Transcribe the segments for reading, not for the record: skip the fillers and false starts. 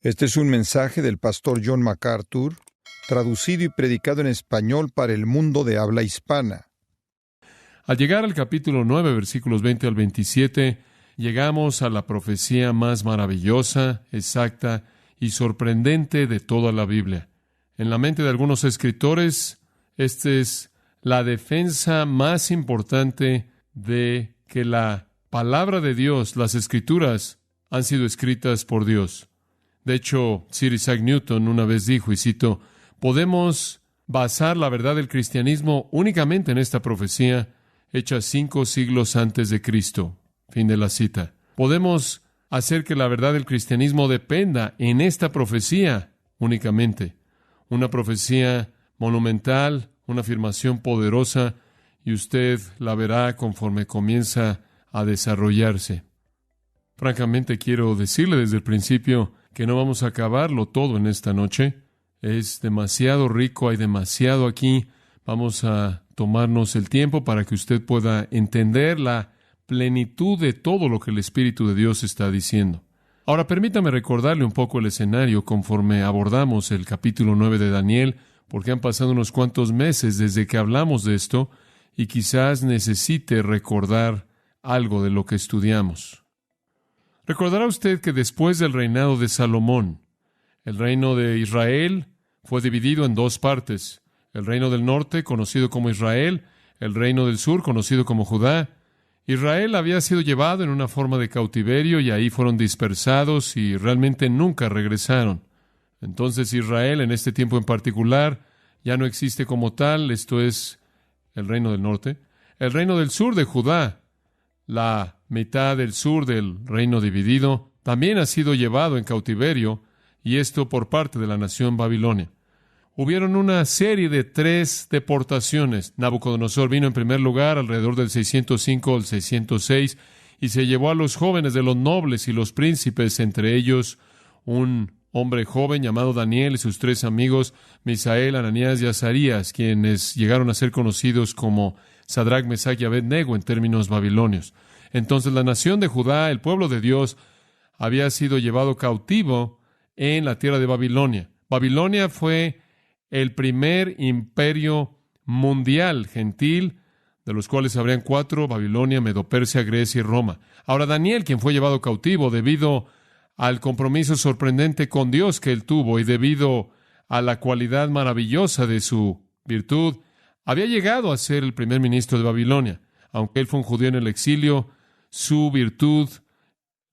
Este es un mensaje del pastor John MacArthur, traducido y predicado en español para el mundo de habla hispana. Al llegar al capítulo 9, versículos 20 al 27, llegamos a la profecía más maravillosa, exacta y sorprendente de toda la Biblia. En la mente de algunos escritores, esta es la defensa más importante de que la palabra de Dios, las Escrituras, han sido escritas por Dios. De hecho, Sir Isaac Newton una vez dijo, y cito, podemos basar la verdad del cristianismo únicamente en esta profecía hecha 5 siglos antes de Cristo. Fin de la cita. Podemos hacer que la verdad del cristianismo dependa en esta profecía únicamente. Una profecía monumental, una afirmación poderosa, y usted la verá conforme comienza a desarrollarse. Francamente, quiero decirle desde el principio que no vamos a acabarlo todo en esta noche. Es demasiado rico, hay demasiado aquí. Vamos a tomarnos el tiempo para que usted pueda entender la plenitud de todo lo que el Espíritu de Dios está diciendo. Ahora, permítame recordarle un poco el escenario conforme abordamos el capítulo 9 de Daniel, porque han pasado unos cuantos meses desde que hablamos de esto, y quizás necesite recordar algo de lo que estudiamos. Recordará usted que después del reinado de Salomón, el reino de Israel fue dividido en 2 partes. El reino del norte, conocido como Israel, el reino del sur, conocido como Judá. Israel había sido llevado en una forma de cautiverio y ahí fueron dispersados y realmente nunca regresaron. Entonces Israel, en este tiempo en particular, ya no existe como tal, esto es el reino del norte. El reino del sur de Judá, la mitad del sur del reino dividido, también ha sido llevado en cautiverio, y esto por parte de la nación Babilonia. Hubieron una serie de 3 deportaciones. Nabucodonosor vino en primer lugar alrededor del 605 al 606 y se llevó a los jóvenes de los nobles y los príncipes, entre ellos un hombre joven llamado Daniel y sus 3 amigos, Misael, Ananías y Azarías, quienes llegaron a ser conocidos como Sadrach, Mesach y Abed-nego en términos babilonios. Entonces la nación de Judá, el pueblo de Dios, había sido llevado cautivo en la tierra de Babilonia. Babilonia fue el primer imperio mundial gentil, de los cuales habrían 4, Babilonia, Medo-Persia, Grecia y Roma. Ahora Daniel, quien fue llevado cautivo debido al compromiso sorprendente con Dios que él tuvo y debido a la cualidad maravillosa de su virtud, había llegado a ser el primer ministro de Babilonia. Aunque él fue un judío en el exilio, su virtud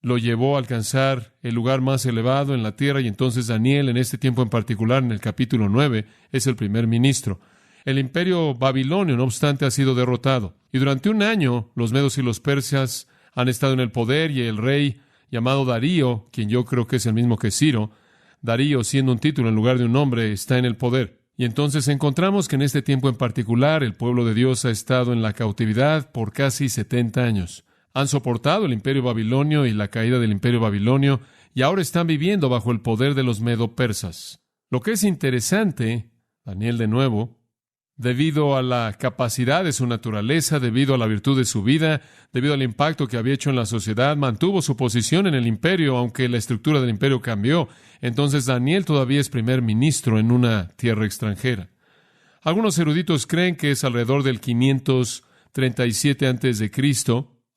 lo llevó a alcanzar el lugar más elevado en la tierra, y entonces Daniel, en este tiempo en particular, en el capítulo 9, es el primer ministro. El imperio babilonio, no obstante, ha sido derrotado. Y durante un año, los medos y los persas han estado en el poder, y el rey llamado Darío, quien yo creo que es el mismo que Ciro, Darío, siendo un título en lugar de un nombre, está en el poder. Y entonces encontramos que en este tiempo en particular, el pueblo de Dios ha estado en la cautividad por casi 70 años. Han soportado el imperio babilonio y la caída del imperio babilonio, y ahora están viviendo bajo el poder de los medo-persas. Lo que es interesante, Daniel de nuevo, debido a la capacidad de su naturaleza, debido a la virtud de su vida, debido al impacto que había hecho en la sociedad, mantuvo su posición en el imperio, aunque la estructura del imperio cambió. Entonces Daniel todavía es primer ministro en una tierra extranjera. Algunos eruditos creen que es alrededor del 537 a.C.,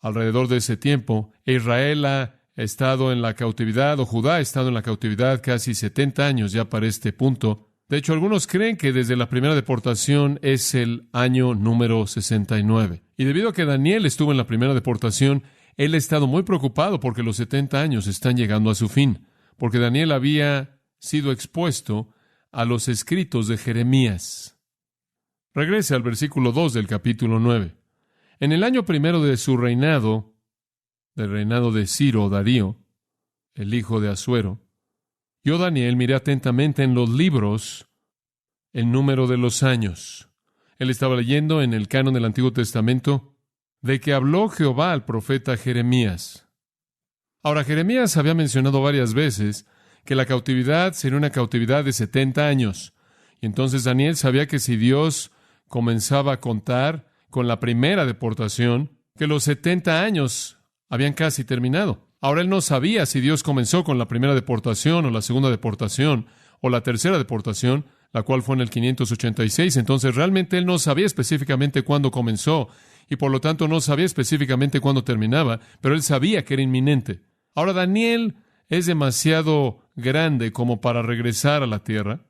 alrededor de ese tiempo, Israel ha estado en la cautividad, o Judá ha estado en la cautividad casi 70 años ya para este punto. De hecho, algunos creen que desde la primera deportación es el año número 69. Y debido a que Daniel estuvo en la primera deportación, él ha estado muy preocupado porque los 70 años están llegando a su fin, porque Daniel había sido expuesto a los escritos de Jeremías. Regrese al versículo 2 del capítulo 9. En el año primero de su reinado, del reinado de Ciro o Darío, el hijo de Asuero, yo, Daniel, miré atentamente en los libros el número de los años. Él estaba leyendo en el canon del Antiguo Testamento de que habló Jehová al profeta Jeremías. Ahora, Jeremías había mencionado varias veces que la cautividad sería una cautividad de 70 años. Y entonces Daniel sabía que si Dios comenzaba a contar con la primera deportación, que los 70 años habían casi terminado. Ahora él no sabía si Dios comenzó con la primera deportación o la segunda deportación o la tercera deportación, la cual fue en el 586. Entonces realmente él no sabía específicamente cuándo comenzó y por lo tanto no sabía específicamente cuándo terminaba, pero él sabía que era inminente. Ahora Daniel es demasiado grande como para regresar a la tierra,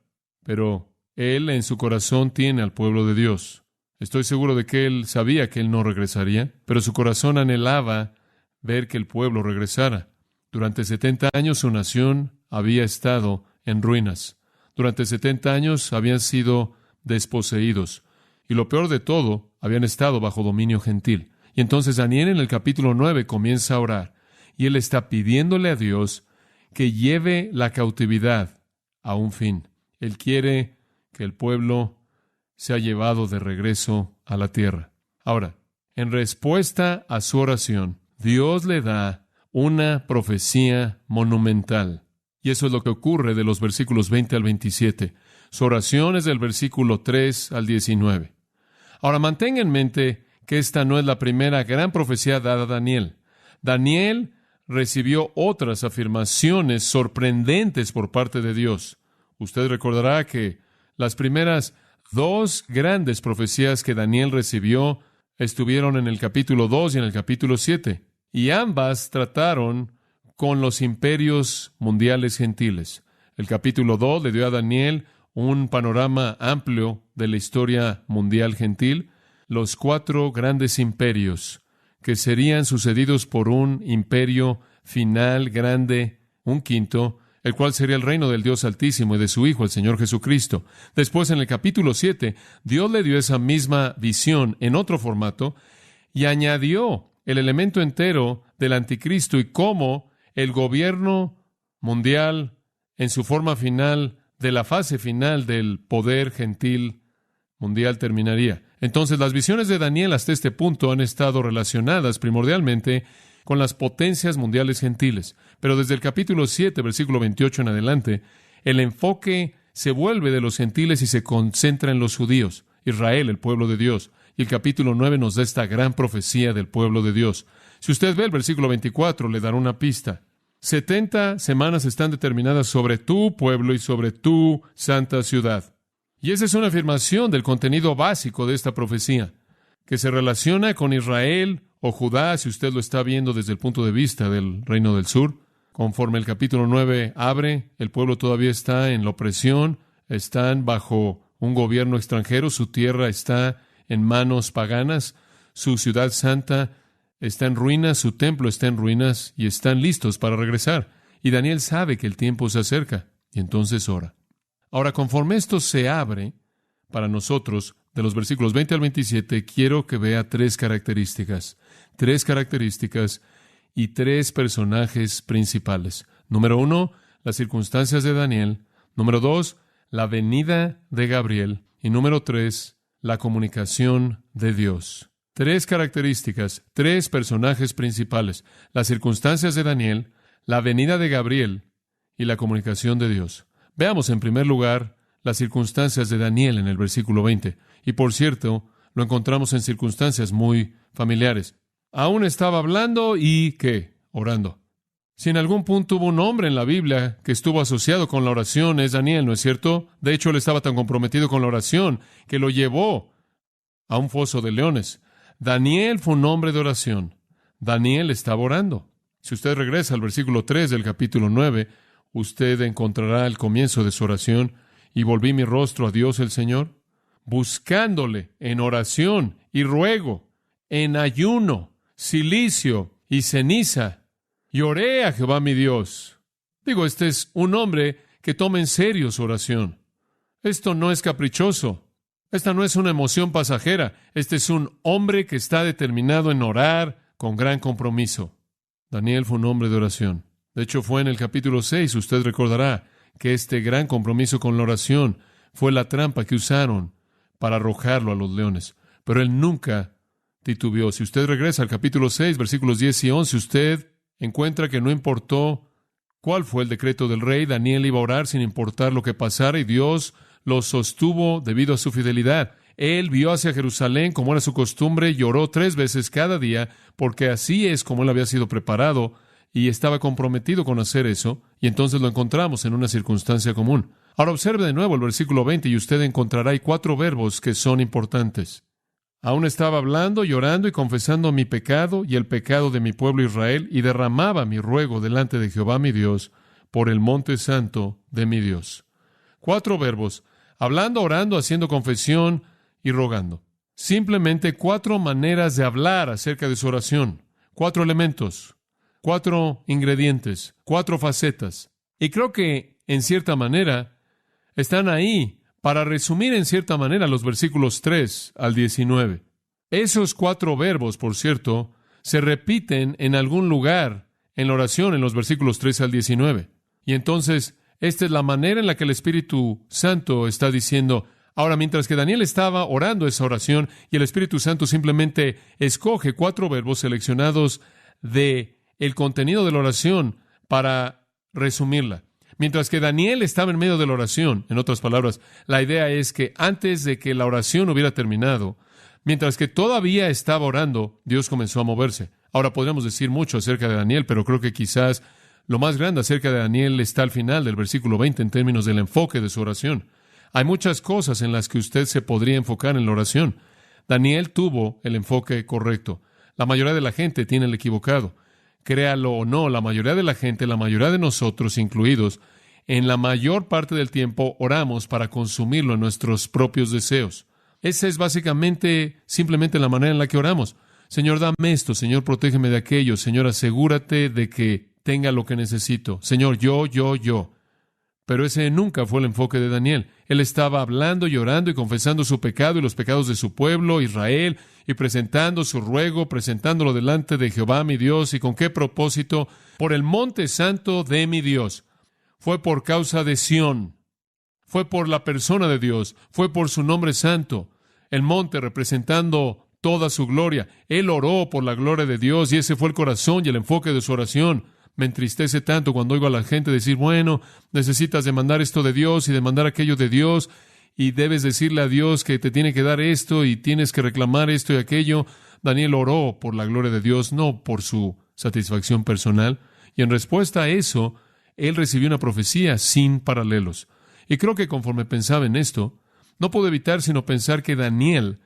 pero él en su corazón tiene al pueblo de Dios. Estoy seguro de que él sabía que él no regresaría, pero su corazón anhelaba ver que el pueblo regresara. Durante 70 años su nación había estado en ruinas. Durante 70 años habían sido desposeídos. Y lo peor de todo, habían estado bajo dominio gentil. Y entonces Daniel en el capítulo 9 comienza a orar. Y él está pidiéndole a Dios que lleve la cautividad a un fin. Él quiere que el pueblo sea llevado de regreso a la tierra. Ahora, en respuesta a su oración, Dios le da una profecía monumental. Y eso es lo que ocurre de los versículos 20 al 27. Su oración es del versículo 3 al 19. Ahora, mantenga en mente que esta no es la primera gran profecía dada a Daniel. Daniel recibió otras afirmaciones sorprendentes por parte de Dios. Usted recordará que las primeras dos grandes profecías que Daniel recibió estuvieron en el capítulo 2 y en el capítulo 7, y ambas trataron con los imperios mundiales gentiles. El capítulo 2 le dio a Daniel un panorama amplio de la historia mundial gentil, los 4 grandes imperios que serían sucedidos por un imperio final grande, un quinto, el cual sería el reino del Dios Altísimo y de su Hijo, el Señor Jesucristo. Después, en el capítulo 7, Dios le dio esa misma visión en otro formato y añadió el elemento entero del anticristo y cómo el gobierno mundial, en su forma final, de la fase final del poder gentil mundial terminaría. Entonces, las visiones de Daniel hasta este punto han estado relacionadas primordialmente con las potencias mundiales gentiles. Pero desde el capítulo 7, versículo 28 en adelante, el enfoque se vuelve de los gentiles y se concentra en los judíos, Israel, el pueblo de Dios. Y el capítulo 9 nos da esta gran profecía del pueblo de Dios. Si usted ve el versículo 24, le dará una pista. 70 semanas están determinadas sobre tu pueblo y sobre tu santa ciudad. Y esa es una afirmación del contenido básico de esta profecía, que se relaciona con Israel o Judá, si usted lo está viendo desde el punto de vista del reino del sur. Conforme el capítulo 9 abre, el pueblo todavía está en la opresión, están bajo un gobierno extranjero, su tierra está en manos paganas, su ciudad santa está en ruinas, su templo está en ruinas y están listos para regresar. Y Daniel sabe que el tiempo se acerca y entonces ora. Ahora, conforme esto se abre para nosotros, de los versículos 20 al 27, quiero que vea 3 características y 3 personajes principales. Número 1, las circunstancias de Daniel. Número 2, la venida de Gabriel. Y número 3, la comunicación de Dios. 3 características, 3 personajes principales. Las circunstancias de Daniel, la venida de Gabriel y la comunicación de Dios. Veamos en primer lugar las circunstancias de Daniel en el versículo 20. Y por cierto, lo encontramos en circunstancias muy familiares. Aún estaba hablando y, ¿qué? Orando. Si en algún punto hubo un hombre en la Biblia que estuvo asociado con la oración, es Daniel, ¿no es cierto? De hecho, él estaba tan comprometido con la oración que lo llevó a un foso de leones. Daniel fue un hombre de oración. Daniel estaba orando. Si usted regresa al versículo 3 del capítulo 9, usted encontrará el comienzo de su oración. Y volví mi rostro a Dios el Señor, buscándole en oración y ruego, en ayuno, cilicio y ceniza. Y oré a Jehová mi Dios. Este es un hombre que toma en serio su oración. Esto no es caprichoso. Esta no es una emoción pasajera. Este es un hombre que está determinado en orar con gran compromiso. Daniel fue un hombre de oración. De hecho, fue en el capítulo 6, usted recordará, que este gran compromiso con la oración fue la trampa que usaron para arrojarlo a los leones. Pero él nunca titubeó. Si usted regresa al capítulo 6, versículos 10 y 11, usted encuentra que no importó cuál fue el decreto del rey, Daniel iba a orar sin importar lo que pasara, y Dios lo sostuvo debido a su fidelidad. Él vio hacia Jerusalén como era su costumbre y oró 3 veces cada día, porque así es como él había sido preparado, y estaba comprometido con hacer eso, y entonces lo encontramos en una circunstancia común. Ahora observe de nuevo el versículo 20 y usted encontrará ahí 4 verbos que son importantes. Aún estaba hablando, llorando y confesando mi pecado y el pecado de mi pueblo Israel, y derramaba mi ruego delante de Jehová mi Dios por el monte santo de mi Dios. 4 verbos: hablando, orando, haciendo confesión y rogando. Simplemente 4 maneras de hablar acerca de su oración. 4 elementos, 4 ingredientes, 4 facetas. Y creo que, en cierta manera, están ahí para resumir en cierta manera los versículos 3 al 19. Esos 4 verbos, por cierto, se repiten en algún lugar en la oración en los versículos 3 al 19. Y entonces, esta es la manera en la que el Espíritu Santo está diciendo. Ahora, mientras que Daniel estaba orando esa oración y el Espíritu Santo simplemente escoge 4 verbos seleccionados de el contenido de la oración para resumirla. Mientras que Daniel estaba en medio de la oración, en otras palabras, la idea es que antes de que la oración hubiera terminado, mientras que todavía estaba orando, Dios comenzó a moverse. Ahora, podríamos decir mucho acerca de Daniel, pero creo que quizás lo más grande acerca de Daniel está al final del versículo 20 en términos del enfoque de su oración. Hay muchas cosas en las que usted se podría enfocar en la oración. Daniel tuvo el enfoque correcto. La mayoría de la gente tiene el equivocado. Créalo o no, la mayoría de la gente, la mayoría de nosotros incluidos, en la mayor parte del tiempo oramos para consumirlo en nuestros propios deseos. Esa es básicamente, simplemente la manera en la que oramos. Señor, dame esto. Señor, protégeme de aquello. Señor, asegúrate de que tenga lo que necesito. Señor, yo. Pero ese nunca fue el enfoque de Daniel. Él estaba hablando, llorando y confesando su pecado y los pecados de su pueblo, Israel, y presentando su ruego, presentándolo delante de Jehová mi Dios. ¿Y con qué propósito? Por el monte santo de mi Dios. Fue por causa de Sión. Fue por la persona de Dios. Fue por su nombre santo. El monte representando toda su gloria. Él oró por la gloria de Dios y ese fue el corazón y el enfoque de su oración. Me entristece tanto cuando oigo a la gente decir, bueno, necesitas demandar esto de Dios y demandar aquello de Dios y debes decirle a Dios que te tiene que dar esto y tienes que reclamar esto y aquello. Daniel oró por la gloria de Dios, no por su satisfacción personal. Y en respuesta a eso, él recibió una profecía sin paralelos. Y creo que conforme pensaba en esto, no puedo evitar sino pensar que Daniel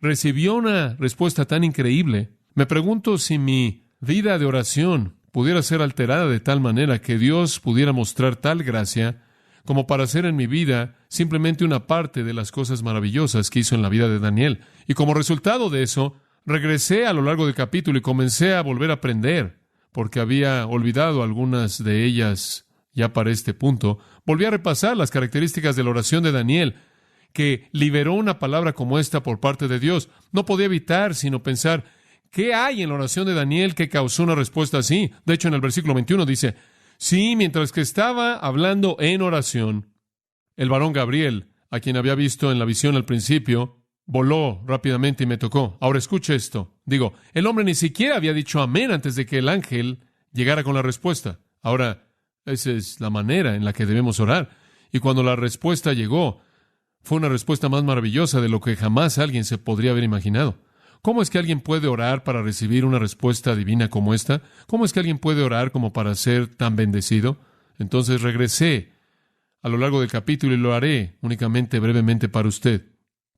recibió una respuesta tan increíble. Me pregunto si mi vida de oración pudiera ser alterada de tal manera que Dios pudiera mostrar tal gracia como para hacer en mi vida simplemente una parte de las cosas maravillosas que hizo en la vida de Daniel. Y como resultado de eso, regresé a lo largo del capítulo y comencé a volver a aprender, porque había olvidado algunas de ellas ya para este punto. Volví a repasar las características de la oración de Daniel, que liberó una palabra como esta por parte de Dios. No podía evitar sino pensar, ¿qué hay en la oración de Daniel que causó una respuesta así? De hecho, en el versículo 21 dice, sí, mientras que estaba hablando en oración, el varón Gabriel, a quien había visto en la visión al principio, voló rápidamente y me tocó. Ahora escuche esto. Digo, el hombre ni siquiera había dicho amén antes de que el ángel llegara con la respuesta. Ahora, esa es la manera en la que debemos orar. Y cuando la respuesta llegó, fue una respuesta más maravillosa de lo que jamás alguien se podría haber imaginado. ¿Cómo es que alguien puede orar para recibir una respuesta divina como esta? ¿Cómo es que alguien puede orar como para ser tan bendecido? Entonces regresé a lo largo del capítulo y lo haré únicamente brevemente para usted.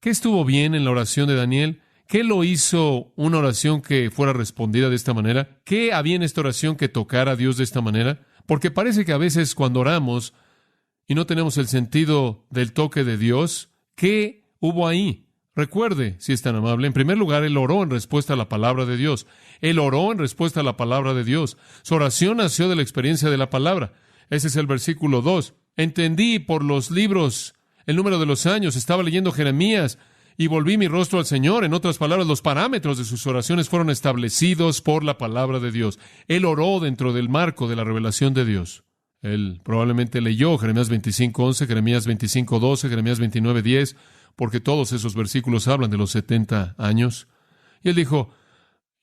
¿Qué estuvo bien en la oración de Daniel? ¿Qué lo hizo una oración que fuera respondida de esta manera? ¿Qué había en esta oración que tocara a Dios de esta manera? Porque parece que a veces cuando oramos y no tenemos el sentido del toque de Dios, ¿qué hubo ahí? Recuerde, si es tan amable, en primer lugar, él oró en respuesta a la palabra de Dios. Él oró en respuesta a la palabra de Dios. Su oración nació de la experiencia de la palabra. Ese es el versículo 2. Entendí por los libros el número de los años. Estaba leyendo Jeremías y volví mi rostro al Señor. En otras palabras, los parámetros de sus oraciones fueron establecidos por la palabra de Dios. Él oró dentro del marco de la revelación de Dios. Él probablemente leyó Jeremías 25:11, Jeremías 25:12, Jeremías 29:10, porque todos esos versículos hablan de los 70 años. Y él dijo,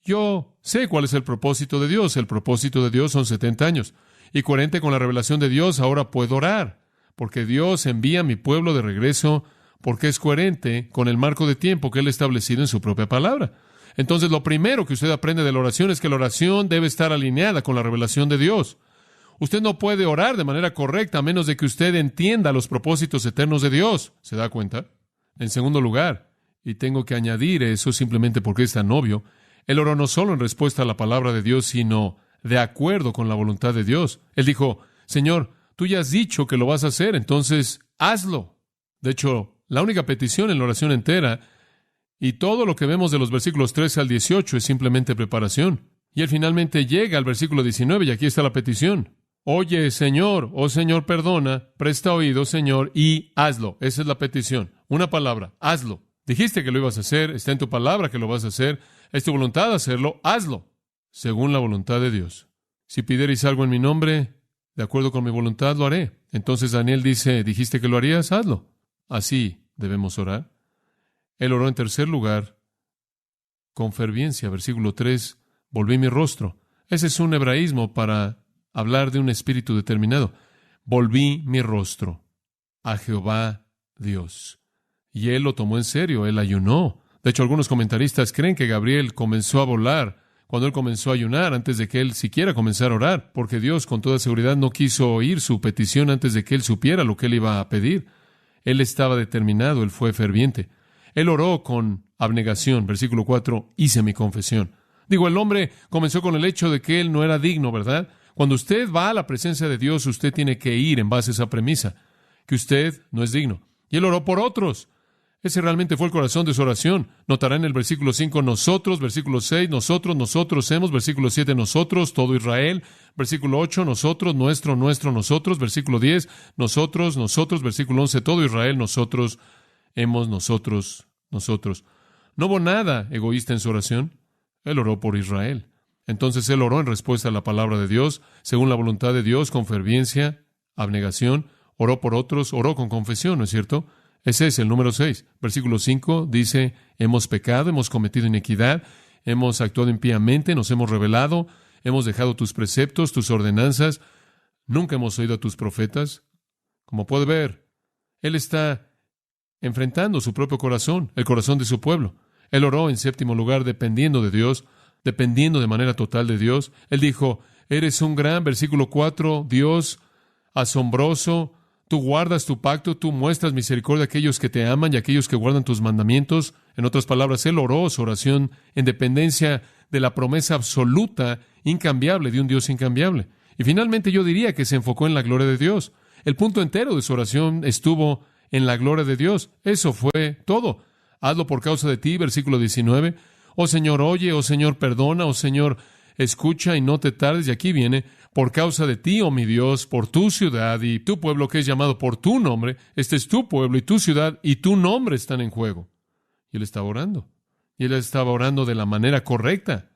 yo sé cuál es el propósito de Dios. El propósito de Dios son 70 años. Y coherente con la revelación de Dios, ahora puedo orar, porque Dios envía a mi pueblo de regreso, porque es coherente con el marco de tiempo que Él ha establecido en su propia palabra. Entonces, lo primero que usted aprende de la oración es que la oración debe estar alineada con la revelación de Dios. Usted no puede orar de manera correcta a menos de que usted entienda los propósitos eternos de Dios. ¿Se da cuenta? En segundo lugar, y tengo que añadir eso simplemente porque es tan obvio, él oró no solo en respuesta a la palabra de Dios, sino de acuerdo con la voluntad de Dios. Él dijo, Señor, tú ya has dicho que lo vas a hacer, entonces hazlo. De hecho, la única petición en la oración entera y todo lo que vemos de los versículos 13 al 18 es simplemente preparación. Y él finalmente llega al versículo 19 y aquí está la petición. Oye, Señor, oh Señor, perdona, presta oído, Señor, y hazlo. Esa es la petición. Una palabra, hazlo. Dijiste que lo ibas a hacer, está en tu palabra que lo vas a hacer, es tu voluntad hacerlo, hazlo, según la voluntad de Dios. Si pidierais algo en mi nombre, de acuerdo con mi voluntad, lo haré. Entonces Daniel dice, dijiste que lo harías, hazlo. Así debemos orar. Él oró en tercer lugar, con ferviencia, versículo 3, volví mi rostro. Ese es un hebraísmo para hablar de un espíritu determinado. Volví mi rostro a Jehová Dios. Y él lo tomó en serio, él ayunó. De hecho, algunos comentaristas creen que Gabriel comenzó a volar cuando él comenzó a ayunar, antes de que él siquiera comenzara a orar, porque Dios con toda seguridad no quiso oír su petición antes de que él supiera lo que él iba a pedir. Él estaba determinado, él fue ferviente. Él oró con abnegación, versículo 4, hice mi confesión. Digo, el hombre comenzó con el hecho de que él no era digno, ¿verdad? Cuando usted va a la presencia de Dios, usted tiene que ir en base a esa premisa, que usted no es digno. Y él oró por otros. Ese realmente fue el corazón de su oración. Notará en el versículo 5, nosotros, versículo 6, nosotros hemos, versículo 7, nosotros, todo Israel, versículo 8, nosotros, nuestro, nosotros, versículo 10, nosotros, versículo 11, todo Israel, nosotros, hemos, nosotros. No hubo nada egoísta en su oración. Él oró por Israel. Entonces él oró en respuesta a la palabra de Dios, según la voluntad de Dios, con ferviencia, abnegación, oró por otros, oró con confesión, ¿no es cierto? Ese es el número 6. Versículo 5 dice, hemos pecado, hemos cometido iniquidad, hemos actuado impíamente, nos hemos rebelado, hemos dejado tus preceptos, tus ordenanzas, nunca hemos oído a tus profetas. Como puede ver, él está enfrentando su propio corazón, el corazón de su pueblo. Él oró en séptimo lugar dependiendo de Dios, dependiendo de manera total de Dios. Él dijo, eres un gran, versículo 4, Dios asombroso, tú guardas tu pacto, tú muestras misericordia a aquellos que te aman y a aquellos que guardan tus mandamientos. En otras palabras, él oró su oración en dependencia de la promesa absoluta, incambiable, de un Dios incambiable. Y finalmente yo diría que se enfocó en la gloria de Dios. El punto entero de su oración estuvo en la gloria de Dios. Eso fue todo. Hazlo por causa de ti, versículo 19. Oh Señor, oye, oh Señor, perdona, oh Señor, escucha y no te tardes. Y aquí viene, por causa de ti, oh mi Dios, por tu ciudad y tu pueblo que es llamado por tu nombre. Este es tu pueblo y tu ciudad y tu nombre están en juego. Y él estaba orando. Y él estaba orando de la manera correcta.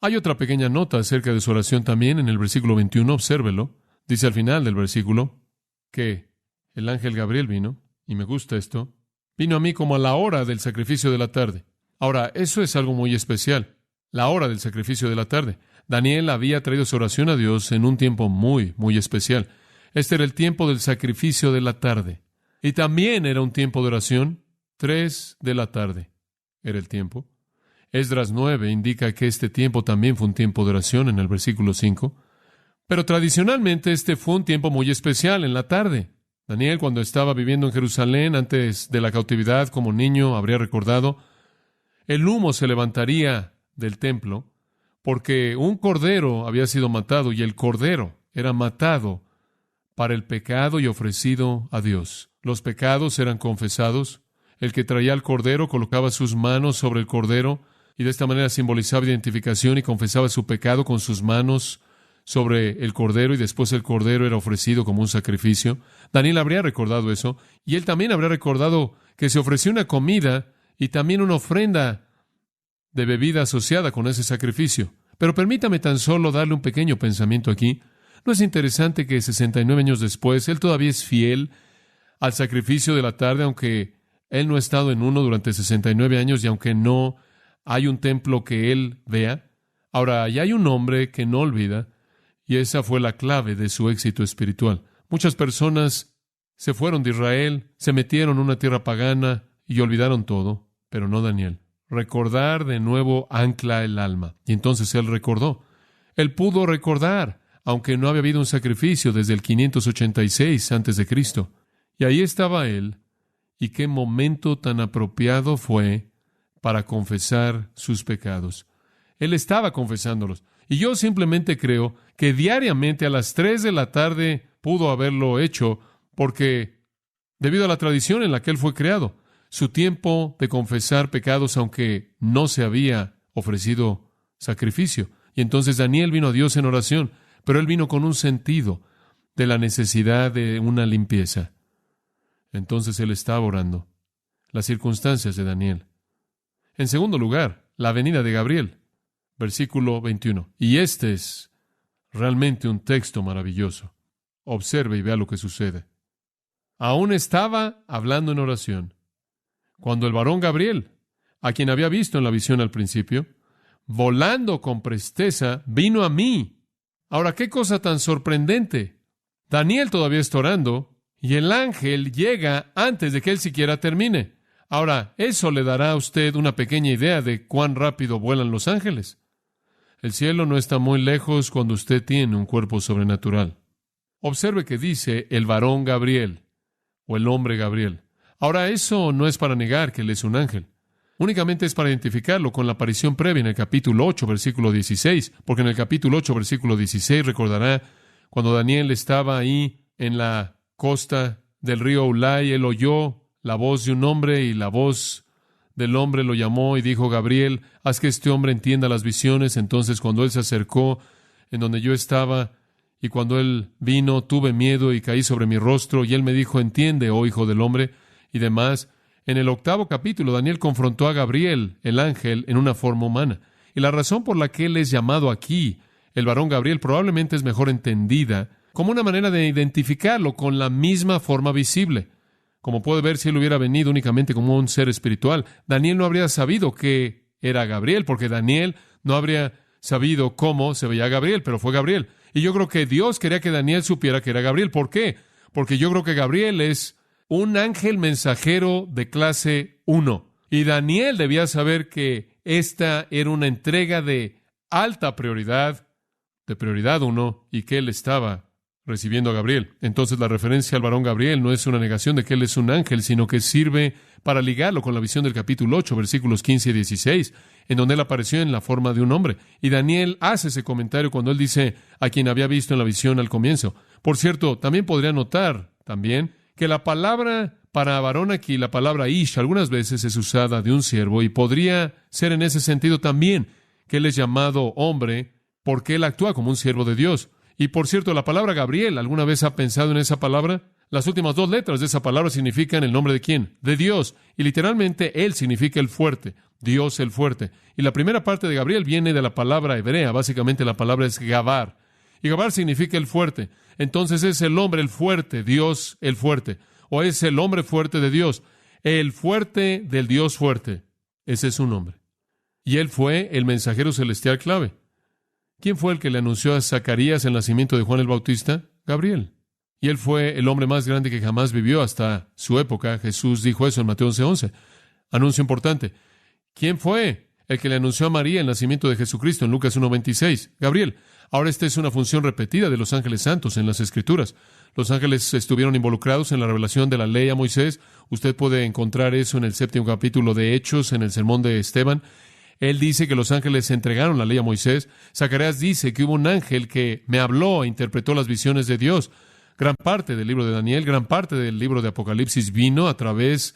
Hay otra pequeña nota acerca de su oración también en el versículo 21, obsérvelo. Dice al final del versículo que el ángel Gabriel vino, y me gusta esto, vino a mí como a la hora del sacrificio de la tarde. Ahora, eso es algo muy especial, la hora del sacrificio de la tarde. Daniel había traído su oración a Dios en un tiempo muy, muy especial. Este era el tiempo del sacrificio de la tarde. Y también era un tiempo de oración, 3 de la tarde era el tiempo. Esdras 9 indica que este tiempo también fue un tiempo de oración en el versículo 5. Pero tradicionalmente este fue un tiempo muy especial en la tarde. Daniel, cuando estaba viviendo en Jerusalén antes de la cautividad como niño, habría recordado, el humo se levantaría del templo porque un cordero había sido matado y el cordero era matado para el pecado y ofrecido a Dios. Los pecados eran confesados. El que traía al cordero colocaba sus manos sobre el cordero y de esta manera simbolizaba identificación y confesaba su pecado con sus manos sobre el cordero, y después el cordero era ofrecido como un sacrificio. Daniel habría recordado eso, y él también habría recordado que se ofreció una comida y también una ofrenda de bebida asociada con ese sacrificio. Pero permítame tan solo darle un pequeño pensamiento aquí. ¿No es interesante que 69 años después él todavía es fiel al sacrificio de la tarde, aunque él no ha estado en uno durante 69 años y aunque no hay un templo que él vea? Ahora, ya hay un hombre que no olvida, y esa fue la clave de su éxito espiritual. Muchas personas se fueron de Israel, se metieron en una tierra pagana y olvidaron todo, pero no Daniel. Recordar de nuevo ancla el alma. Y entonces él recordó. Él pudo recordar, aunque no había habido un sacrificio desde el 586 antes de Cristo. Y ahí estaba él. Y qué momento tan apropiado fue para confesar sus pecados. Él estaba confesándolos. Y yo simplemente creo que diariamente a las 3 de la tarde pudo haberlo hecho porque, debido a la tradición en la que él fue creado, su tiempo de confesar pecados, aunque no se había ofrecido sacrificio. Y entonces Daniel vino a Dios en oración, pero él vino con un sentido de la necesidad de una limpieza. Entonces él estaba orando. Las circunstancias de Daniel. En segundo lugar, la venida de Gabriel. Versículo 21. Y este es realmente un texto maravilloso. Observe y vea lo que sucede. Aún estaba hablando en oración cuando el varón Gabriel, a quien había visto en la visión al principio, volando con presteza, vino a mí. Ahora, qué cosa tan sorprendente. Daniel todavía está orando y el ángel llega antes de que él siquiera termine. Ahora, eso le dará a usted una pequeña idea de cuán rápido vuelan los ángeles. El cielo no está muy lejos cuando usted tiene un cuerpo sobrenatural. Observe que dice el varón Gabriel o el hombre Gabriel. Ahora, eso no es para negar que él es un ángel. Únicamente es para identificarlo con la aparición previa en el capítulo 8, versículo 16, porque en el capítulo 8, versículo 16, recordará cuando Daniel estaba ahí en la costa del río Ulai, él oyó la voz de un hombre y la voz del hombre lo llamó y dijo: Gabriel, haz que este hombre entienda las visiones. Entonces, cuando él se acercó en donde yo estaba y cuando él vino, tuve miedo y caí sobre mi rostro y él me dijo: entiende, oh hijo del hombre, y demás. En el 8º capítulo, Daniel confrontó a Gabriel, el ángel, en una forma humana. Y la razón por la que él es llamado aquí, el varón Gabriel, probablemente es mejor entendida como una manera de identificarlo con la misma forma visible. Como puede ver, si él hubiera venido únicamente como un ser espiritual, Daniel no habría sabido que era Gabriel, porque Daniel no habría sabido cómo se veía Gabriel, pero fue Gabriel. Y yo creo que Dios quería que Daniel supiera que era Gabriel. ¿Por qué? Porque yo creo que Gabriel es un ángel mensajero de clase 1. Y Daniel debía saber que esta era una entrega de alta prioridad, de prioridad 1, y que él estaba recibiendo a Gabriel. Entonces la referencia al varón Gabriel no es una negación de que él es un ángel, sino que sirve para ligarlo con la visión del capítulo 8, versículos 15 y 16, en donde él apareció en la forma de un hombre. Y Daniel hace ese comentario cuando él dice a quien había visto en la visión al comienzo. Por cierto, también podría notar que la palabra para varón aquí, la palabra ish, algunas veces es usada de un siervo y podría ser en ese sentido también que él es llamado hombre porque él actúa como un siervo de Dios. Y por cierto, la palabra Gabriel, ¿alguna vez ha pensado en esa palabra? Las últimas 2 letras de esa palabra significan el nombre de ¿quién? De Dios. Y literalmente él significa el fuerte, Dios el fuerte. Y la primera parte de Gabriel viene de la palabra hebrea, básicamente la palabra es Gabar. Y Gabar significa el fuerte. Entonces es el hombre el fuerte, Dios el fuerte. O es el hombre fuerte de Dios, el fuerte del Dios fuerte. Ese es su nombre. Y él fue el mensajero celestial clave. ¿Quién fue el que le anunció a Zacarías el nacimiento de Juan el Bautista? Gabriel. Y él fue el hombre más grande que jamás vivió hasta su época. Jesús dijo eso en Mateo 11:11. Anuncio importante. ¿Quién fue el que le anunció a María el nacimiento de Jesucristo en Lucas 1:26? Gabriel. Ahora esta es una función repetida de los ángeles santos en las Escrituras. Los ángeles estuvieron involucrados en la revelación de la ley a Moisés. Usted puede encontrar eso en el 7º capítulo de Hechos, en el sermón de Esteban. Él dice que los ángeles entregaron la ley a Moisés. Zacarías dice que hubo un ángel que me habló e interpretó las visiones de Dios. Gran parte del libro de Daniel, gran parte del libro de Apocalipsis vino a través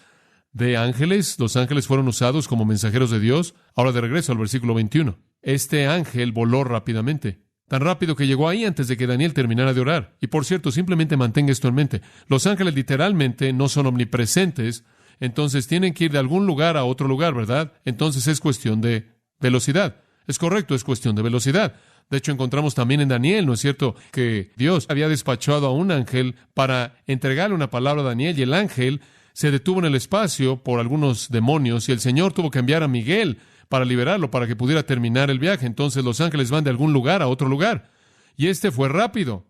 de ángeles. Los ángeles fueron usados como mensajeros de Dios. Ahora de regreso al versículo 21. Este ángel voló rápidamente. Tan rápido que llegó ahí antes de que Daniel terminara de orar. Y por cierto, simplemente mantenga esto en mente. Los ángeles literalmente no son omnipresentes, entonces tienen que ir de algún lugar a otro lugar, ¿verdad? Entonces es cuestión de velocidad. Es correcto, es cuestión de velocidad. De hecho, encontramos también en Daniel, ¿no es cierto?, que Dios había despachado a un ángel para entregarle una palabra a Daniel, y el ángel se detuvo en el espacio por algunos demonios, y el Señor tuvo que enviar a Miguel para liberarlo, para que pudiera terminar el viaje. Entonces los ángeles van de algún lugar a otro lugar. Y este fue rápido.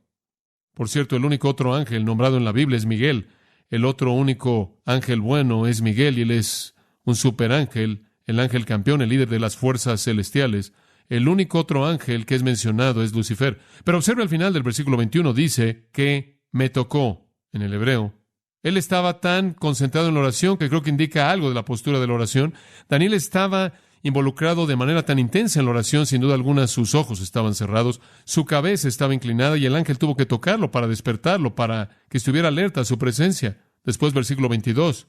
Por cierto, el único otro ángel nombrado en la Biblia es Miguel. El otro único ángel bueno es Miguel, y él es un superángel el ángel campeón, el líder de las fuerzas celestiales. El único otro ángel que es mencionado es Lucifer. Pero observe al final del versículo 21, dice que me tocó, en el hebreo. Él estaba tan concentrado en la oración que creo que indica algo de la postura de la oración. Daniel estaba involucrado de manera tan intensa en la oración, sin duda alguna sus ojos estaban cerrados, su cabeza estaba inclinada y el ángel tuvo que tocarlo para despertarlo, para que estuviera alerta a su presencia. Después, versículo 22.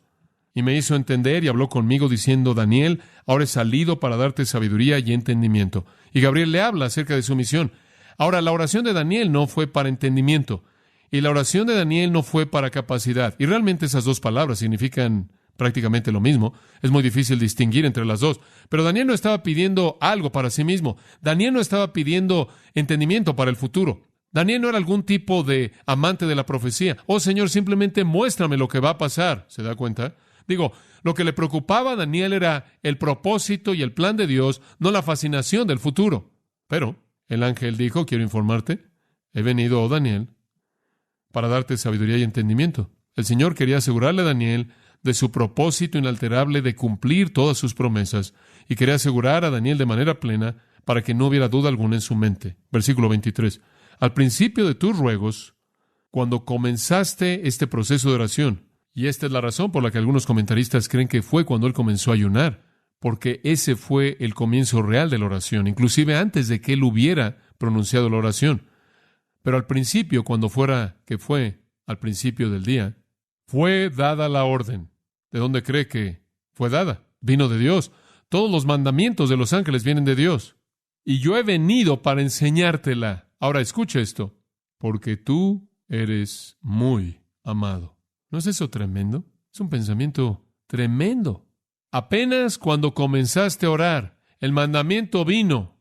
Y me hizo entender y habló conmigo diciendo, Daniel, ahora he salido para darte sabiduría y entendimiento. Y Gabriel le habla acerca de su misión. Ahora, la oración de Daniel no fue para entendimiento. Y la oración de Daniel no fue para capacidad. Y realmente esas dos palabras significan prácticamente lo mismo. Es muy difícil distinguir entre las dos. Pero Daniel no estaba pidiendo algo para sí mismo. Daniel no estaba pidiendo entendimiento para el futuro. Daniel no era algún tipo de amante de la profecía. Oh, Señor, simplemente muéstrame lo que va a pasar. ¿Se da cuenta? Digo, lo que le preocupaba a Daniel era el propósito y el plan de Dios, no la fascinación del futuro. Pero el ángel dijo, quiero informarte, he venido, oh Daniel, para darte sabiduría y entendimiento. El Señor quería asegurarle a Daniel de su propósito inalterable de cumplir todas sus promesas, y quería asegurar a Daniel de manera plena para que no hubiera duda alguna en su mente. Versículo 23. Al principio de tus ruegos, cuando comenzaste este proceso de oración, y esta es la razón por la que algunos comentaristas creen que fue cuando él comenzó a ayunar, porque ese fue el comienzo real de la oración, inclusive antes de que él hubiera pronunciado la oración. Pero al principio, cuando fuera que fue al principio del día, fue dada la orden. ¿De dónde cree que fue dada? Vino de Dios. Todos los mandamientos de los ángeles vienen de Dios. Y yo he venido para enseñártela. Ahora escucha esto. Porque tú eres muy amado. ¿No es eso tremendo? Es un pensamiento tremendo. Apenas cuando comenzaste a orar, el mandamiento vino.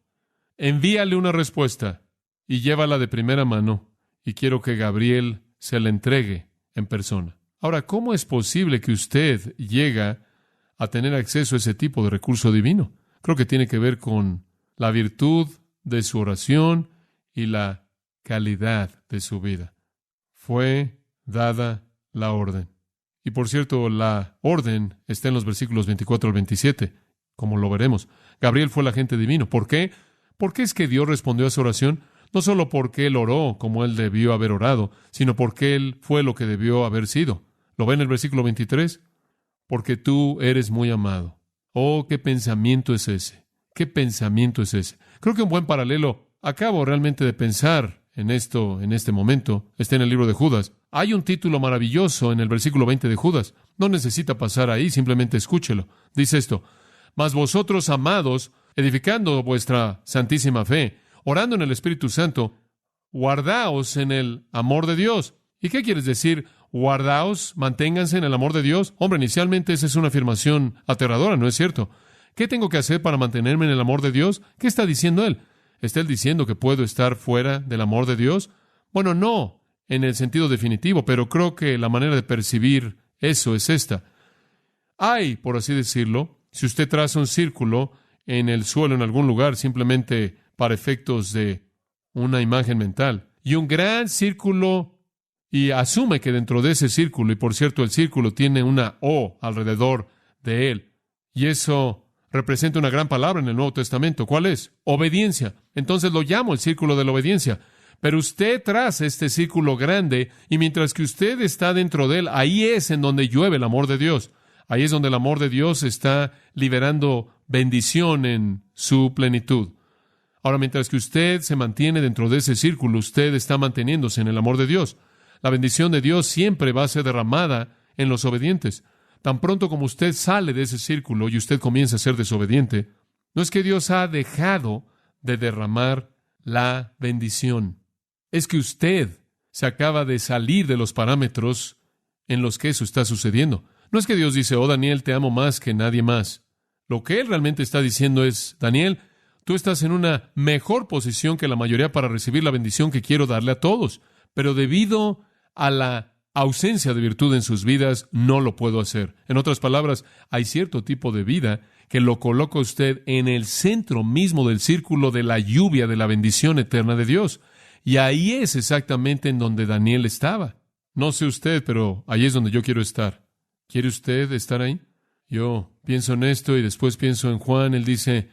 Envíale una respuesta y llévala de primera mano. Y quiero que Gabriel se la entregue en persona. Ahora, ¿cómo es posible que usted llega a tener acceso a ese tipo de recurso divino? Creo que tiene que ver con la virtud de su oración y la calidad de su vida. Fue dada la orden. Y por cierto, la orden está en los versículos 24 al 27, como lo veremos. Gabriel fue el agente divino. ¿Por qué? ¿Por qué es que Dios respondió a su oración? No solo porque él oró como él debió haber orado, sino porque él fue lo que debió haber sido. ¿Lo ve en el versículo 23? Porque tú eres muy amado. Oh, ¿qué pensamiento es ese? ¿Qué pensamiento es ese? Creo que un buen paralelo, acabo realmente de pensar en esto en este momento, está en el libro de Judas. Hay un título maravilloso en el versículo 20 de Judas. No necesita pasar ahí, simplemente escúchelo. Dice esto: mas vosotros, amados, edificando vuestra santísima fe, orando en el Espíritu Santo, guardaos en el amor de Dios. ¿Y qué quieres decir? Guardaos, manténganse en el amor de Dios. Hombre, inicialmente esa es una afirmación aterradora, ¿no es cierto? ¿Qué tengo que hacer para mantenerme en el amor de Dios? ¿Qué está diciendo él? ¿Está él diciendo que puedo estar fuera del amor de Dios? Bueno, no en el sentido definitivo, pero creo que la manera de percibir eso es esta. Hay, por así decirlo, si usted traza un círculo en el suelo en algún lugar, simplemente para efectos de una imagen mental, y un gran círculo, y asume que dentro de ese círculo, y por cierto el círculo tiene una O alrededor de él, y eso representa una gran palabra en el Nuevo Testamento. ¿Cuál es? Obediencia. Entonces lo llamo el círculo de la obediencia. Pero usted traza este círculo grande, y mientras que usted está dentro de él, ahí es en donde llueve el amor de Dios. Ahí es donde el amor de Dios está liberando bendición en su plenitud. Ahora, mientras que usted se mantiene dentro de ese círculo, usted está manteniéndose en el amor de Dios. La bendición de Dios siempre va a ser derramada en los obedientes. Tan pronto como usted sale de ese círculo y usted comienza a ser desobediente, no es que Dios ha dejado de derramar la bendición. Es que usted se acaba de salir de los parámetros en los que eso está sucediendo. No es que Dios dice, oh Daniel, te amo más que nadie más. Lo que Él realmente está diciendo es, Daniel, tú estás en una mejor posición que la mayoría para recibir la bendición que quiero darle a todos. Pero debido a la ausencia de virtud en sus vidas, no lo puedo hacer. En otras palabras, hay cierto tipo de vida que lo coloca usted en el centro mismo del círculo de la lluvia de la bendición eterna de Dios. Y ahí es exactamente en donde Daniel estaba. No sé usted, pero ahí es donde yo quiero estar. ¿Quiere usted estar ahí? Yo pienso en esto y después pienso en Juan. Él dice,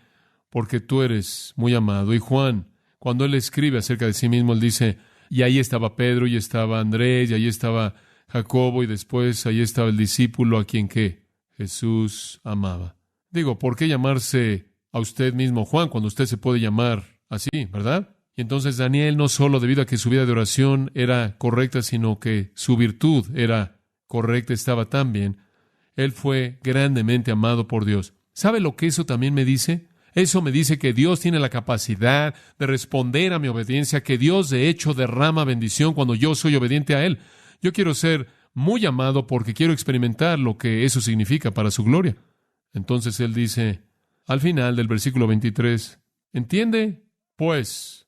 porque tú eres muy amado. Y Juan, cuando él escribe acerca de sí mismo, él dice, y ahí estaba Pedro, y estaba Andrés, y ahí estaba Jacobo, y después ahí estaba el discípulo a quien ¿qué? Jesús amaba. Digo, ¿por qué llamarse a usted mismo Juan cuando usted se puede llamar así, verdad? Y entonces Daniel, no solo debido a que su vida de oración era correcta, sino que su virtud era correcta, estaba tan bien, él fue grandemente amado por Dios. ¿Sabe lo que eso también me dice? Eso me dice que Dios tiene la capacidad de responder a mi obediencia, que Dios de hecho derrama bendición cuando yo soy obediente a Él. Yo quiero ser muy amado porque quiero experimentar lo que eso significa para su gloria. Entonces Él dice, al final del versículo 23, ¿entiende? ¿Pues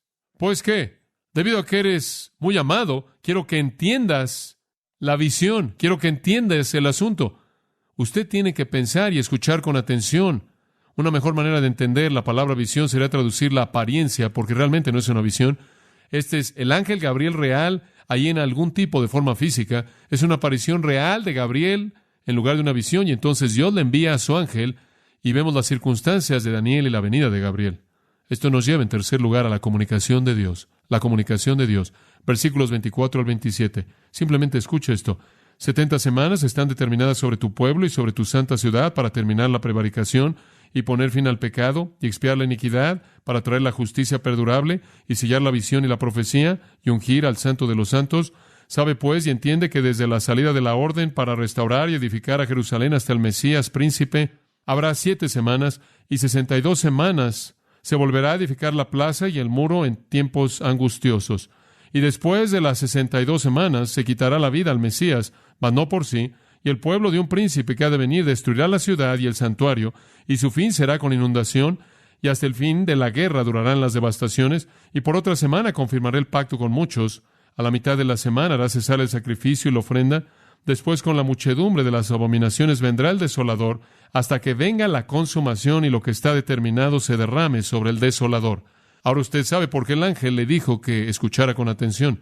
qué? Debido a que eres muy amado, quiero que entiendas la visión, quiero que entiendas el asunto. Usted tiene que pensar y escuchar con atención. Una mejor manera de entender la palabra visión sería traducir la apariencia, porque realmente no es una visión. Este es el ángel Gabriel real, ahí en algún tipo de forma física. Es una aparición real de Gabriel en lugar de una visión, y entonces Dios le envía a su ángel, y vemos las circunstancias de Daniel y la venida de Gabriel. Esto nos lleva, en tercer lugar, a la comunicación de Dios. La comunicación de Dios. Versículos 24 al 27. Simplemente escucha esto. 70 semanas están determinadas sobre tu pueblo y sobre tu santa ciudad para terminar la prevaricación y poner fin al pecado y expiar la iniquidad, para traer la justicia perdurable y sellar la visión y la profecía y ungir al Santo de los Santos. Sabe pues y entiende que desde la salida de la orden para restaurar y edificar a Jerusalén hasta el Mesías príncipe, habrá 7 semanas y 62 semanas se volverá a edificar la plaza y el muro en tiempos angustiosos. Y después de las 62 semanas se quitará la vida al Mesías, mas no por sí, y el pueblo de un príncipe que ha de venir destruirá la ciudad y el santuario, y su fin será con inundación, y hasta el fin de la guerra durarán las devastaciones, y por otra semana confirmaré el pacto con muchos. A la mitad de la semana hará cesar el sacrificio y la ofrenda. Después, con la muchedumbre de las abominaciones vendrá el desolador, hasta que venga la consumación y lo que está determinado se derrame sobre el desolador. Ahora usted sabe por qué el ángel le dijo que escuchara con atención.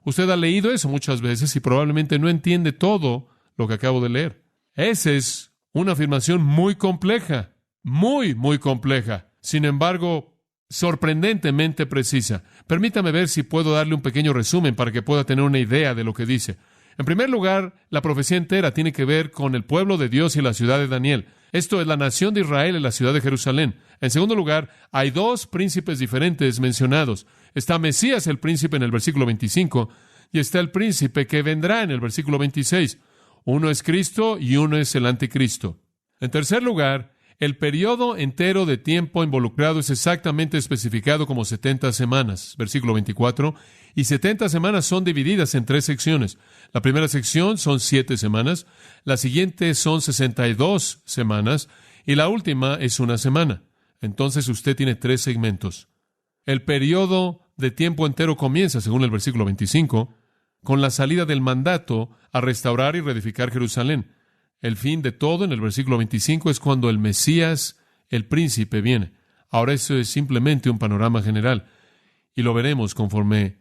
Usted ha leído eso muchas veces y probablemente no entiende todo lo que acabo de leer. Esa es una afirmación muy compleja, muy compleja. Sin embargo, sorprendentemente precisa. Permítame ver si puedo darle un pequeño resumen para que pueda tener una idea de lo que dice. En primer lugar, la profecía entera tiene que ver con el pueblo de Dios y la ciudad de Daniel. Esto es la nación de Israel y la ciudad de Jerusalén. En segundo lugar, hay 2 príncipes diferentes mencionados. Está Mesías, el príncipe, en el versículo 25, y está el príncipe que vendrá en el versículo 26. Uno es Cristo y uno es el anticristo. En tercer lugar, el periodo entero de tiempo involucrado es exactamente especificado como 70 semanas, versículo 24, y 70 semanas son divididas en 3 secciones. La primera sección son 7 semanas, la siguiente son 62 semanas, y la última es 1 semana. Entonces usted tiene 3 segmentos. El periodo de tiempo entero comienza, según el versículo 25, con la salida del mandato a restaurar y reedificar Jerusalén. El fin de todo, en el versículo 25, es cuando el Mesías, el príncipe, viene. Ahora eso es simplemente un panorama general, y lo veremos conforme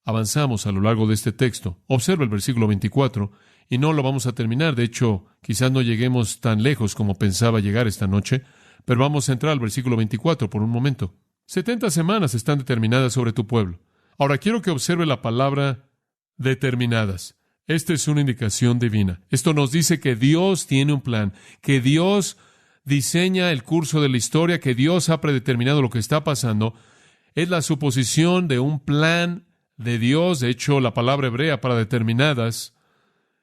avanzamos a lo largo de este texto. Observa el versículo 24, y no lo vamos a terminar. De hecho, quizás no lleguemos tan lejos como pensaba llegar esta noche, pero vamos a entrar al versículo 24 por un momento. 70 semanas están determinadas sobre tu pueblo. Ahora quiero que observe la palabra determinadas. Esta es una indicación divina. Esto nos dice que Dios tiene un plan, que Dios diseña el curso de la historia, que Dios ha predeterminado lo que está pasando. Es la suposición de un plan de Dios. De hecho, la palabra hebrea para determinadas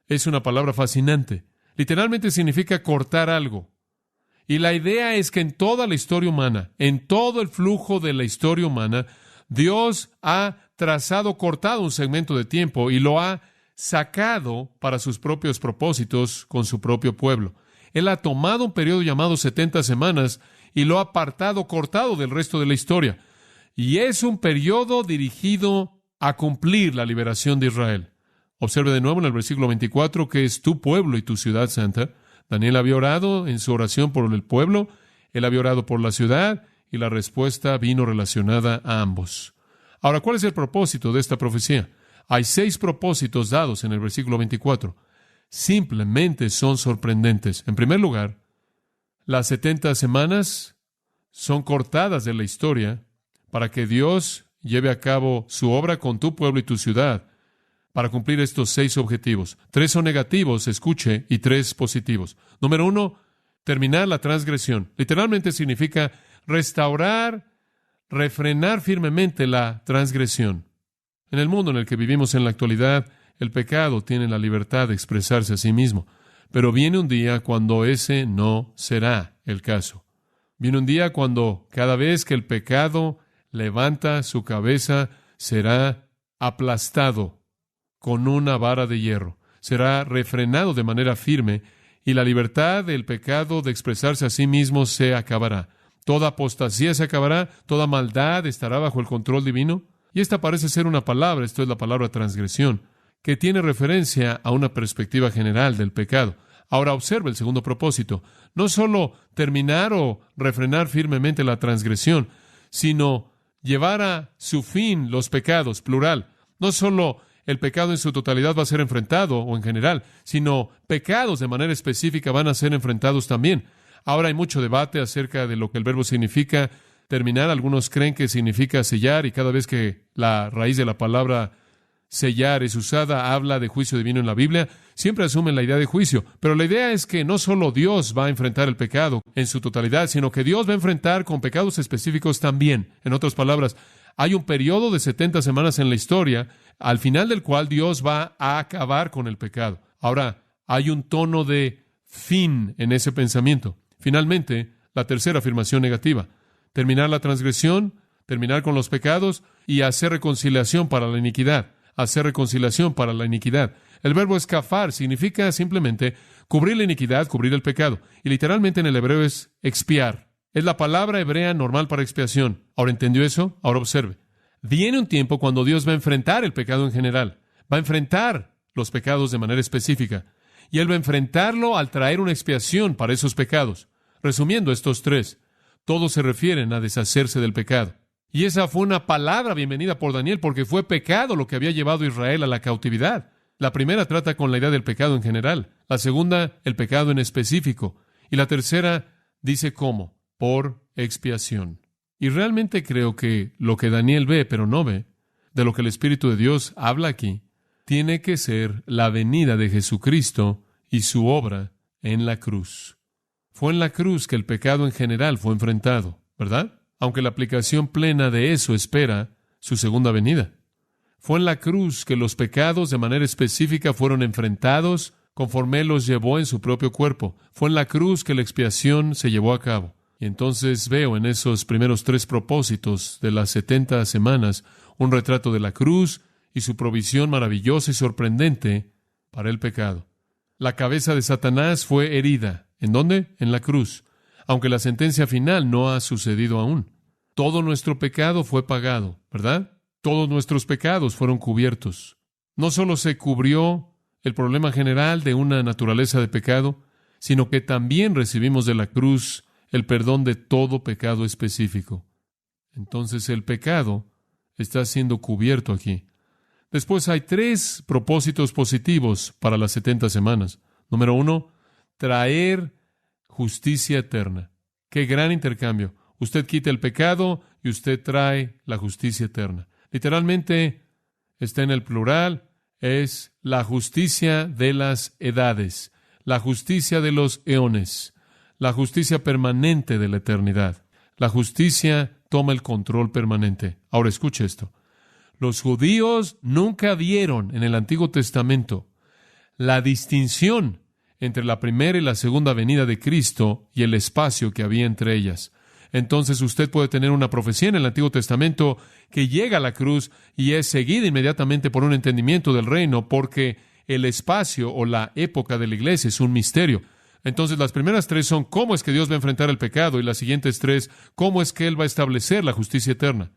es una palabra fascinante. Literalmente significa cortar algo. Y la idea es que en toda la historia humana, en todo el flujo de la historia humana, Dios ha cortado un segmento de tiempo y lo ha sacado para sus propios propósitos con su propio pueblo. Él ha tomado un periodo llamado 70 semanas y lo ha cortado del resto de la historia. Y es un periodo dirigido a cumplir la liberación de Israel. Observe de nuevo en el versículo 24 que es tu pueblo y tu ciudad santa. Daniel había orado en su oración por el pueblo, él había orado por la ciudad, y la respuesta vino relacionada a ambos. Ahora, ¿cuál es el propósito de esta profecía? Hay 6 propósitos dados en el versículo 24. Simplemente son sorprendentes. En primer lugar, Las 70 semanas son cortadas de la historia para que Dios lleve a cabo su obra con tu pueblo y tu ciudad para cumplir estos 6 objetivos. 3 son negativos, escuche, y 3 positivos. Número 1, terminar la transgresión. Literalmente significa restaurar, refrenar firmemente la transgresión. En el mundo en el que vivimos en la actualidad, el pecado tiene la libertad de expresarse a sí mismo. Pero viene un día cuando ese no será el caso. Viene un día cuando cada vez que el pecado levanta su cabeza, será aplastado con una vara de hierro. Será refrenado de manera firme y la libertad del pecado de expresarse a sí mismo se acabará. Toda apostasía se acabará, toda maldad estará bajo el control divino. Y esta parece ser una palabra, esto es la palabra transgresión, que tiene referencia a una perspectiva general del pecado. Ahora observe el segundo propósito. No solo terminar o refrenar firmemente la transgresión, sino llevar a su fin los pecados, plural. No solo el pecado en su totalidad va a ser enfrentado, o en general, sino pecados de manera específica van a ser enfrentados también. Ahora hay mucho debate acerca de lo que el verbo significa terminar. Algunos creen que significa sellar, y cada vez que la raíz de la palabra sellar es usada, habla de juicio divino en la Biblia. Siempre asumen la idea de juicio, pero la idea es que no solo Dios va a enfrentar el pecado en su totalidad, sino que Dios va a enfrentar con pecados específicos también. En otras palabras, hay un periodo de 70 semanas en la historia, al final del cual Dios va a acabar con el pecado. Ahora, hay un tono de fin en ese pensamiento. Finalmente, la tercera afirmación negativa: terminar la transgresión, terminar con los pecados y hacer reconciliación para la iniquidad. Hacer reconciliación para la iniquidad. El verbo escafar significa simplemente cubrir la iniquidad, cubrir el pecado. Y literalmente en el hebreo es expiar. Es la palabra hebrea normal para expiación. ¿Ahora entendió eso? Ahora observe. Viene un tiempo cuando Dios va a enfrentar el pecado en general. Va a enfrentar los pecados de manera específica. Y Él va a enfrentarlo al traer una expiación para esos pecados. Resumiendo estos 3, todos se refieren a deshacerse del pecado. Y esa fue una palabra bienvenida por Daniel, porque fue pecado lo que había llevado a Israel a la cautividad. La primera trata con la idea del pecado en general. La segunda, el pecado en específico. Y la tercera dice cómo: por expiación. Y realmente creo que lo que Daniel ve, pero no ve, de lo que el Espíritu de Dios habla aquí, tiene que ser la venida de Jesucristo y su obra en la cruz. Fue en la cruz que el pecado en general fue enfrentado, ¿verdad? Aunque la aplicación plena de eso espera su segunda venida. Fue en la cruz que los pecados de manera específica fueron enfrentados conforme Él los llevó en su propio cuerpo. Fue en la cruz que la expiación se llevó a cabo. Y entonces veo en esos primeros 3 propósitos de las 70 semanas un retrato de la cruz y su provisión maravillosa y sorprendente para el pecado. La cabeza de Satanás fue herida. ¿En dónde? En la cruz. Aunque la sentencia final no ha sucedido aún. Todo nuestro pecado fue pagado, ¿verdad? Todos nuestros pecados fueron cubiertos. No solo se cubrió el problema general de una naturaleza de pecado, sino que también recibimos de la cruz el perdón de todo pecado específico. Entonces el pecado está siendo cubierto aquí. Después hay 3 propósitos positivos para las 70 semanas. Número 1, traer justicia eterna. ¡Qué gran intercambio! Usted quita el pecado y usted trae la justicia eterna. Literalmente está en el plural, es la justicia de las edades, la justicia de los eones, la justicia permanente de la eternidad. La justicia toma el control permanente. Ahora escuche esto. Los judíos nunca vieron en el Antiguo Testamento la distinción entre la primera y la segunda venida de Cristo y el espacio que había entre ellas. Entonces usted puede tener una profecía en el Antiguo Testamento que llega a la cruz y es seguida inmediatamente por un entendimiento del reino, porque el espacio o la época de la iglesia es un misterio. Entonces las primeras 3 son cómo es que Dios va a enfrentar el pecado, y las siguientes 3, cómo es que Él va a establecer la justicia eterna.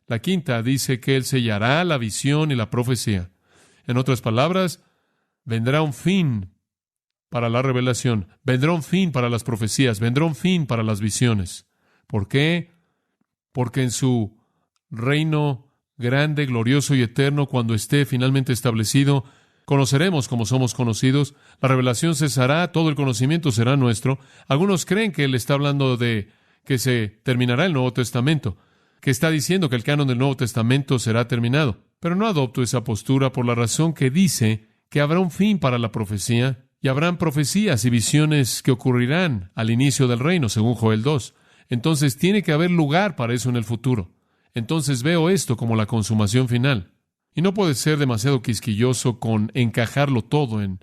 La quinta dice que Él sellará la visión y la profecía. En otras palabras, vendrá un fin para la revelación, vendrá un fin para las profecías, vendrá un fin para las visiones. ¿Por qué? Porque en su reino grande, glorioso y eterno, cuando esté finalmente establecido, Conoceremos como somos conocidos. La revelación cesará, todo el conocimiento será nuestro. Algunos creen que él está hablando de que se terminará el Nuevo Testamento, que está diciendo que el canon del Nuevo Testamento será terminado. Pero no adopto esa postura por la razón que dice que habrá un fin para la profecía y habrán profecías y visiones que ocurrirán al inicio del reino, según Joel 2. Entonces tiene que haber lugar para eso en el futuro. Entonces veo esto como la consumación final. Y no puede ser demasiado quisquilloso con encajarlo todo en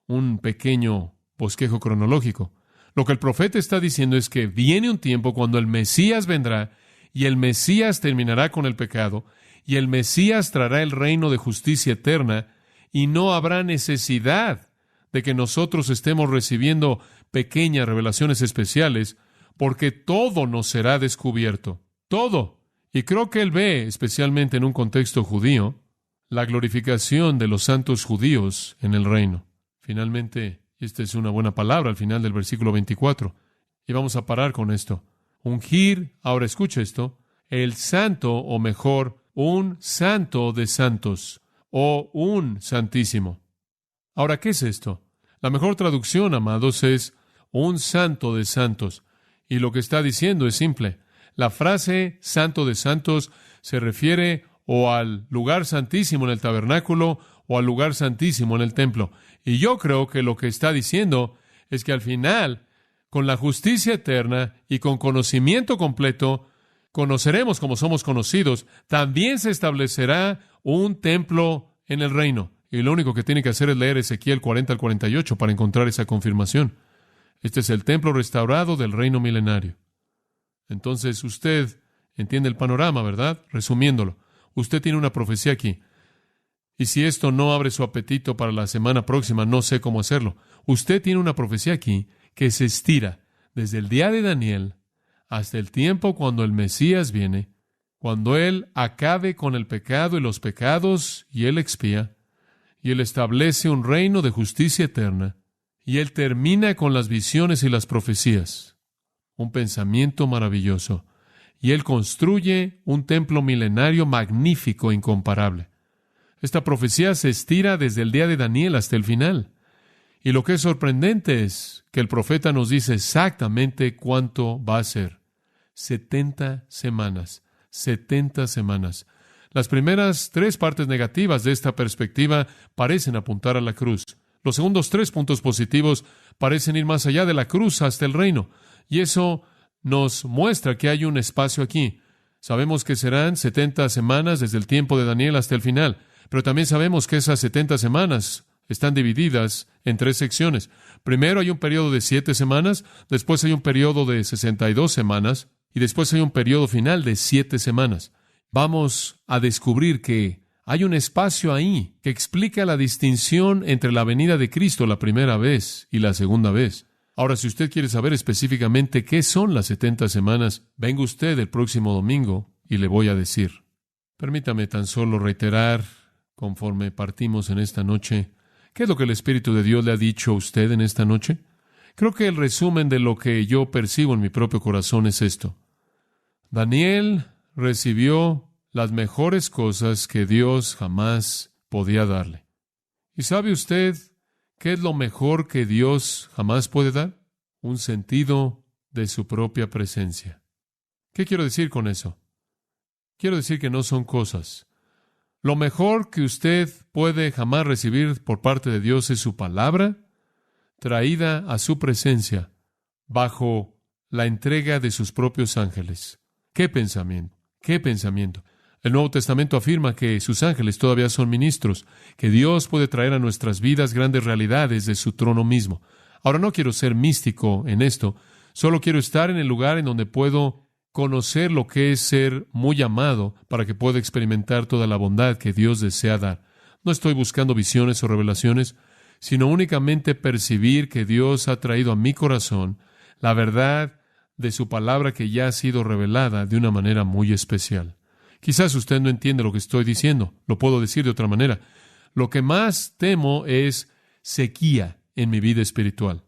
un pequeño bosquejo cronológico. Lo que el profeta está diciendo es que viene un tiempo cuando el Mesías vendrá y el Mesías terminará con el pecado y el Mesías traerá el reino de justicia eterna y no habrá necesidad de que nosotros estemos recibiendo pequeñas revelaciones especiales porque todo nos será descubierto. Todo. Y creo que él ve, especialmente en un contexto judío, la glorificación de los santos judíos en el reino. Finalmente, esta es una buena palabra al final del versículo 24. Y vamos a parar con esto. Ungir, ahora escucha esto, el santo, o mejor, un santo de santos, o un santísimo. Ahora, ¿qué es esto? La mejor traducción, amados, es un santo de santos. Y lo que está diciendo es simple. La frase santo de santos se refiere o al lugar santísimo en el tabernáculo o al lugar santísimo en el templo. Y yo creo que lo que está diciendo es que al final, con la justicia eterna y con conocimiento completo, conoceremos como somos conocidos, también se establecerá un templo en el reino. Y lo único que tiene que hacer es leer Ezequiel 40 al 48 para encontrar esa confirmación. Este es el templo restaurado del reino milenario. Entonces usted entiende el panorama, ¿verdad? Resumiéndolo, usted tiene una profecía aquí. Y si esto no abre su apetito para la semana próxima, no sé cómo hacerlo. Usted tiene una profecía aquí que se estira desde el día de Daniel hasta el tiempo cuando el Mesías viene, cuando Él acabe con el pecado y los pecados y Él expía, y Él establece un reino de justicia eterna, y Él termina con las visiones y las profecías. Un pensamiento maravilloso. Y Él construye un templo milenario magnífico e incomparable. Esta profecía se estira desde el día de Daniel hasta el final. Y lo que es sorprendente es que el profeta nos dice exactamente cuánto va a ser. 70 semanas. 70 semanas. Las primeras 3 partes negativas de esta perspectiva parecen apuntar a la cruz. Los segundos 3 puntos positivos parecen ir más allá de la cruz hasta el reino. Y eso nos muestra que hay un espacio aquí. Sabemos que serán 70 semanas desde el tiempo de Daniel hasta el final, pero también sabemos que esas 70 semanas están divididas en 3 secciones. Primero hay un periodo de 7 semanas, después hay un periodo de 62 semanas, y después hay un periodo final de 7 semanas. Vamos a descubrir que hay un espacio ahí que explica la distinción entre la venida de Cristo la primera vez y la segunda vez. Ahora, si usted quiere saber específicamente qué son las 70 semanas, venga usted el próximo domingo y le voy a decir. Permítame tan solo reiterar, conforme partimos en esta noche, ¿qué es lo que el Espíritu de Dios le ha dicho a usted en esta noche? Creo que el resumen de lo que yo percibo en mi propio corazón es esto. Daniel recibió las mejores cosas que Dios jamás podía darle. ¿Y sabe usted qué es lo mejor que Dios jamás puede dar? Un sentido de su propia presencia. ¿Qué quiero decir con eso? Quiero decir que no son cosas. Lo mejor que usted puede jamás recibir por parte de Dios es su palabra, traída a su presencia, bajo la entrega de sus propios ángeles. ¡Qué pensamiento! ¡Qué pensamiento! El Nuevo Testamento afirma que sus ángeles todavía son ministros, que Dios puede traer a nuestras vidas grandes realidades de su trono mismo. Ahora, no quiero ser místico en esto, solo quiero estar en el lugar en donde puedo conocer lo que es ser muy amado para que pueda experimentar toda la bondad que Dios desea dar. No estoy buscando visiones o revelaciones, sino únicamente percibir que Dios ha traído a mi corazón la verdad de su palabra que ya ha sido revelada de una manera muy especial. Quizás usted no entiende lo que estoy diciendo. Lo puedo decir de otra manera. Lo que más temo es sequía en mi vida espiritual.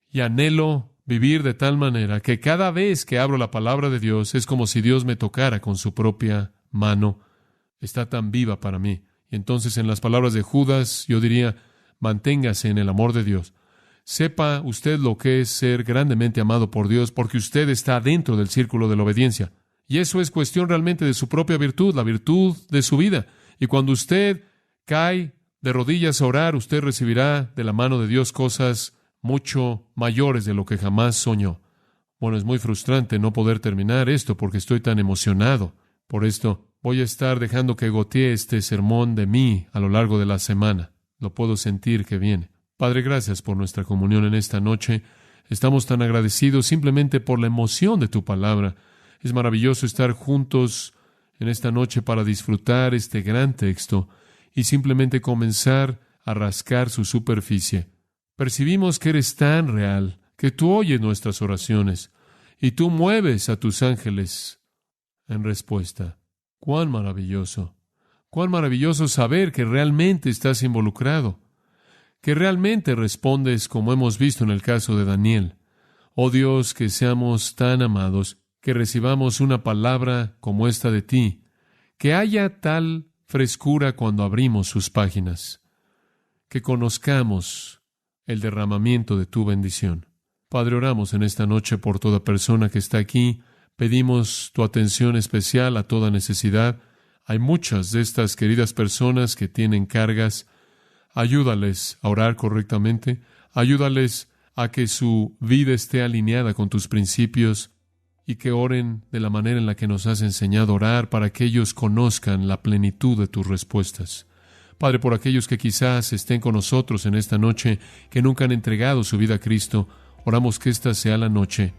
Y anhelo vivir de tal manera que cada vez que abro la palabra de Dios es como si Dios me tocara con su propia mano. Está tan viva para mí. Y entonces, en las palabras de Judas, yo diría, manténgase en el amor de Dios. Sepa usted lo que es ser grandemente amado por Dios, porque usted está dentro del círculo de la obediencia. Y eso es cuestión realmente de su propia virtud, la virtud de su vida. Y cuando usted cae de rodillas a orar, usted recibirá de la mano de Dios cosas mucho mayores de lo que jamás soñó. Bueno, es muy frustrante no poder terminar esto porque estoy tan emocionado. Por esto, voy a estar dejando que gotee este sermón de mí a lo largo de la semana. Lo puedo sentir que viene. Padre, gracias por nuestra comunión en esta noche. Estamos tan agradecidos simplemente por la emoción de tu palabra. Es maravilloso estar juntos en esta noche para disfrutar este gran texto y simplemente comenzar a rascar su superficie. Percibimos que eres tan real, que tú oyes nuestras oraciones y tú mueves a tus ángeles en respuesta. ¡Cuán maravilloso! ¡Cuán maravilloso saber que realmente estás involucrado! Que realmente respondes como hemos visto en el caso de Daniel. Oh Dios, que seamos tan amados, que recibamos una palabra como esta de ti, que haya tal frescura cuando abrimos sus páginas, que conozcamos el derramamiento de tu bendición. Padre, oramos en esta noche por toda persona que está aquí. Pedimos tu atención especial a toda necesidad. Hay muchas de estas queridas personas que tienen cargas. Ayúdales a orar correctamente. Ayúdales a que su vida esté alineada con tus principios y que oren de la manera en la que nos has enseñado a orar para que ellos conozcan la plenitud de tus respuestas. Padre, por aquellos que quizás estén con nosotros en esta noche, que nunca han entregado su vida a Cristo, oramos que esta sea la noche.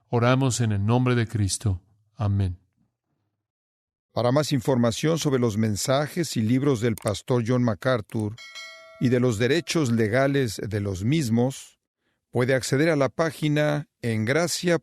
Oramos en el nombre de Cristo. Amén. Para más información sobre los mensajes y libros del pastor John MacArthur y de los derechos legales de los mismos, puede acceder a la página engracia.org.